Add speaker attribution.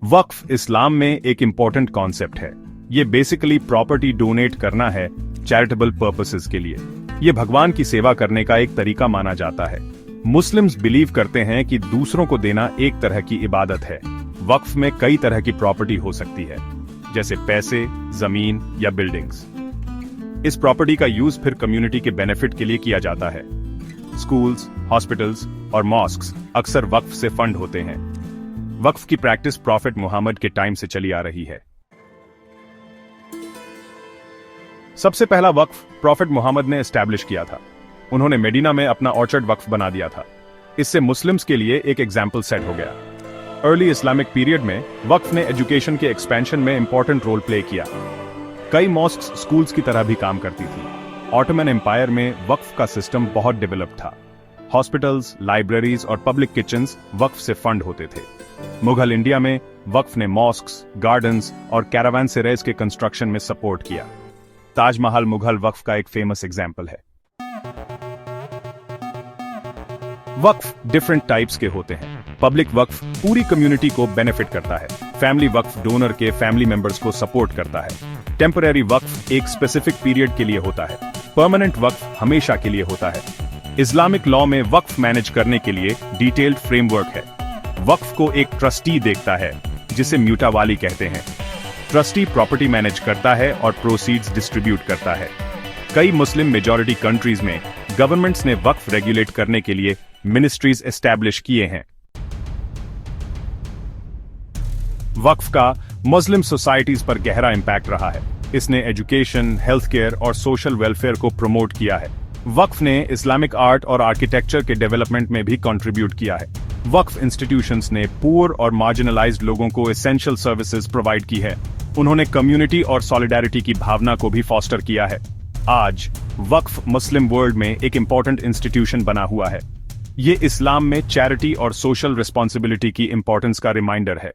Speaker 1: वक्फ इस्लाम में एक important concept है। ये बेसिकली प्रॉपर्टी डोनेट करना है चैरिटेबल पर्पसेस के लिए। ये भगवान की सेवा करने का एक तरीका माना जाता है। मुस्लिम्स बिलीव करते हैं कि दूसरों को देना एक तरह की इबादत है। वक्फ में कई तरह की प्रॉपर्टी हो सकती है, जैसे पैसे, जमीन या बिल्डिंग्स। इस प्रॉपर्टी का यूज फिर कम्युनिटी के बेनिफिट के लिए किया जाता है। स्कूल्स, हॉस्पिटल्स और मॉस्क्स अक्सर वक्फ से फंड होते हैं। वक्फ की प्रैक्टिस प्रॉफेट मुहम्मद के टाइम से चली आ रही है। सबसे पहला वक्फ प्रॉफेट मुहम्मद ने एस्टैब्लिश किया था। उन्होंने मेडिना में अपना ऑर्चर्ड वक्फ बना दिया था। इससे मुस्लिम्स के लिए एक एग्जाम्पल सेट हो गया। अर्ली इस्लामिक पीरियड में वक्फ ने एजुकेशन के एक्सपेंशन में इंपॉर्टेंट रोल प्ले किया। कई मॉस्क्स स्कूल्स की तरह भी काम करती थी। ऑटोमन एम्पायर में वक्फ का सिस्टम बहुत डेवलप था। हॉस्पिटल्स, लाइब्रेरीज और पब्लिक किचन्स वक्फ से फंड होते थे। मुगल इंडिया में वक्फ ने मॉस्क्स, गार्डन्स और कैरावानसेरायज के कंस्ट्रक्शन में सपोर्ट किया। ताजमहल मुगल वक्फ का एक फेमस एग्जाम्पल है। वक्फ डिफरेंट टाइप्स के होते हैं। पब्लिक वक्फ पूरी कम्युनिटी को बेनिफिट करता है। फैमिली वक्फ डोनर के फैमिली मेंबर्स को सपोर्ट करता है। टेम्पररी वक्फ एक स्पेसिफिक पीरियड के लिए होता है। परमानेंट वक्फ हमेशा के लिए होता है। इस्लामिक लॉ में वक्फ मैनेज करने के लिए डिटेल्ड फ्रेमवर्क है। वक्फ को एक ट्रस्टी देखता है, जिसे म्यूटावाली कहते हैं। ट्रस्टी प्रॉपर्टी मैनेज करता है और प्रोसीड्स डिस्ट्रीब्यूट करता है। कई मुस्लिम मेजॉरिटी कंट्रीज में गवर्नमेंट्स ने वक्फ रेगुलेट करने के लिए मिनिस्ट्रीज एस्टैब्लिश किए हैं। वक्फ का मुस्लिम सोसाइटीज पर गहरा इंपैक्ट रहा है। इसने एजुकेशन, हेल्थ केयर और सोशल वेलफेयर को प्रमोट किया है। वक्फ ने इस्लामिक आर्ट और आर्किटेक्चर के डेवलपमेंट में भी कंट्रीब्यूट किया है। वक्फ इंस्टीट्यूशंस ने पुअर और मार्जिनलाइज्ड लोगों को एसेंशियल सर्विसेज प्रोवाइड की है। उन्होंने कम्युनिटी और सॉलिडारिटी की भावना को भी फॉस्टर किया है। आज वक्फ मुस्लिम वर्ल्ड में एक इंपॉर्टेंट इंस्टीट्यूशन बना हुआ है। ये इस्लाम में चैरिटी और सोशल रिस्पॉन्सिबिलिटी की इंपॉर्टेंस का रिमाइंडर है।